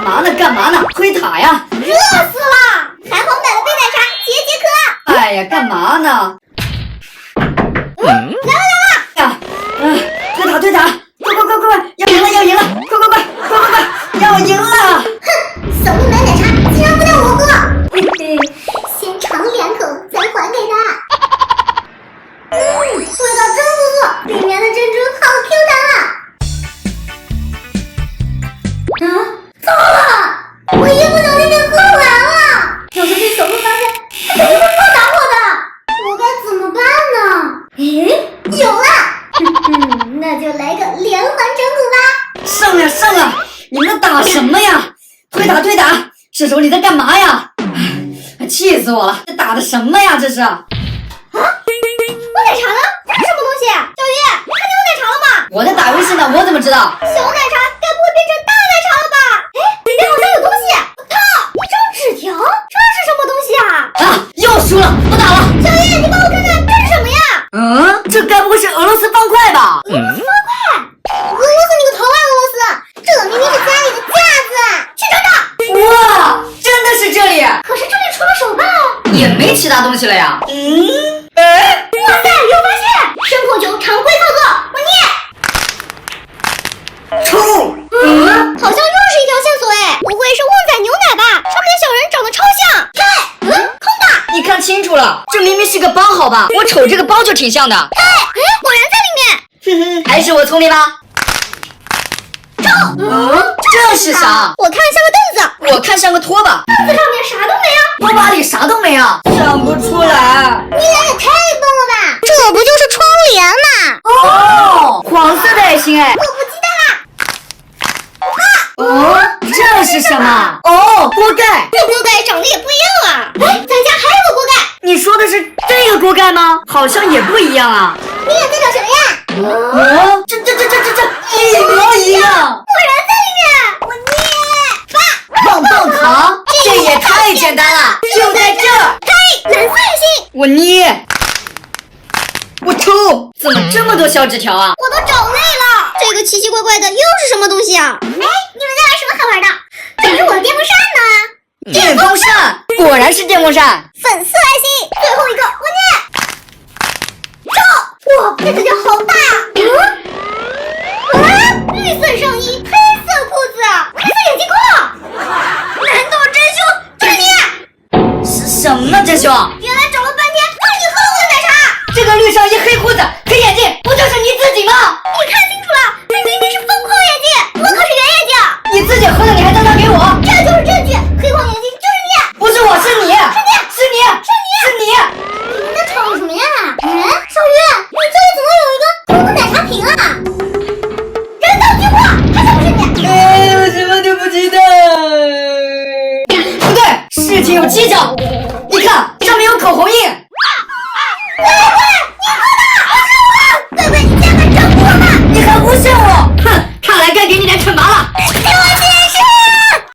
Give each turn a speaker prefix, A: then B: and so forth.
A: 嘛呢？干嘛呢？推塔呀！
B: 热死了！还好买了杯奶茶解解渴。
A: 哎呀，干嘛呢？
B: 来了！
A: 呀，推塔！快！要赢了！快！要赢了！
B: 哼，送你买奶茶竟然不带我喝，先尝2口再还给他。味道真不错，里面的珍珠好 Q 弹啊！糟了，我一不小心就喝完了，要是被小鹿发现，他肯定会暴打我的，我该怎么办呢？有了，那就来个连环整蛊吧！
A: 胜了！你们打什么呀？推塔！这时候你在干嘛呀？气死我了！这打的什么呀？这是？
B: 我奶茶呢？这是什么东西？小鱼，你看见我奶茶了吗？
A: 我在打游戏呢，我怎么知道？
B: 小奶茶该不会变成大奶茶了吧？里面好像有东西！我靠，一张纸条，这是什么东西啊？
A: 又输了，不打了。
B: 小鱼，你帮我看看这是什么呀？
A: 这该不会是俄罗斯方块吧？
B: 俄罗斯方块？俄罗斯你个头啊！俄罗斯，这明明是家里的架子，去找找。
A: 哇，真的是这里！
B: 可是这里除了手办，
A: 也没其他东西了呀。
B: 哇塞，有发现！生破酒常规操作，我捏。
A: 冲！
B: 好像又是一条线索哎，不会是旺仔牛奶吧？上面的小人长得超像。看，空的。
A: 你看清楚了，这明明是个包，好吧？我瞅这个包就挺像的。
B: 果然在里面。
A: 还是我聪明吧？这是啥？
B: 我看像个凳子，
A: 我看像个拖把。
B: 凳子上面啥都没有。
A: 拖把里啥都没有，想不出来。
B: 你俩也太笨了吧！这不就是窗帘吗？
A: 哦，黄色的也行哎。
B: 迫不及待
A: 啦！这是什么？哦，锅盖。
B: 这锅盖长得也不一样啊！咱家还有个锅盖。
A: 你说的是这个锅盖吗？好像也不一样啊。
B: 你俩在找谁呀？
A: 这一模一样。
B: 果然在里面。我捏。
A: 棒棒糖，这也太简单了，就在这儿。
B: 蓝色也行。
A: 我捏。我抽，怎么这么多小纸条啊？
B: 我都找累了，这个奇奇怪怪的又是什么东西啊？你们在玩什么好玩的？这是我的电风扇呢。
A: 电风扇，果然是电风扇。
B: 粉色爱心，最后一个我捏。中！哇，这指甲好大呀！绿色上衣，黑色裤子，黑色眼镜裤。难道真凶就是你？
A: 是什么真凶？
B: 原来找了半天就是你喝了我的奶茶。
A: 这个绿上衣、黑裤子、黑眼镜，不就是你自己吗？
B: 你看清楚了，这明明是方框眼镜，我可是圆眼镜。
A: 你自己喝的，你还能拿给我？
B: 这就是证据，黑框眼镜就是你。
A: 不是我，是你，是你。
B: 你们在吵什么呀？小鱼，你这里怎么有一个空的奶茶瓶啊？人造激活，还是不是你？
A: 我什么都不知道。不对，事情有蹊跷，